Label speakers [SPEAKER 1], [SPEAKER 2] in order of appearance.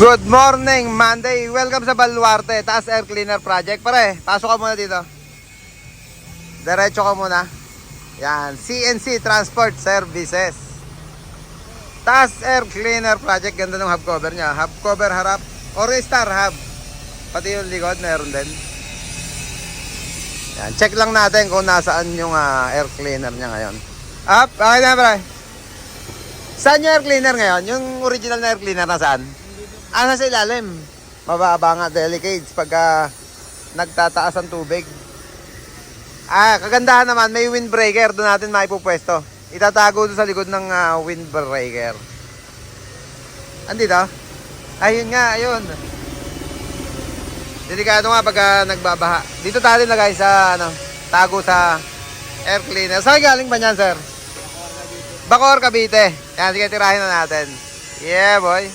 [SPEAKER 1] Good morning, Monday. Welcome sa Baluarte, Taas Air Cleaner Project. Pare, pasok ka muna dito. Diretso ka muna. Yan, CNC Transport Services. Taas Air Cleaner Project. Ganda ng hub cover niya. Hub cover harap. Star hub. Pati yung likod, meron din. Yan, check lang natin kung nasaan yung air cleaner niya ngayon. Up, okay na pare. Saan yung air cleaner ngayon? Yung original na air cleaner nasaan? Nasa ilalim. Mababa nga delicates pagka nagtataas ang tubig. Kagandahan naman, may windbreaker. Doon natin maipupwesto. Itatago doon sa likod ng windbreaker. Andito? Ayun nga, ayun. Delikado nga pagka nagbabaha. Dito tayo lagay sa, tago sa air cleaner. Saan galing ba niyan, sir? Bacoor, Cavite. Yan, sige, tirahin na natin. Yeah, boy.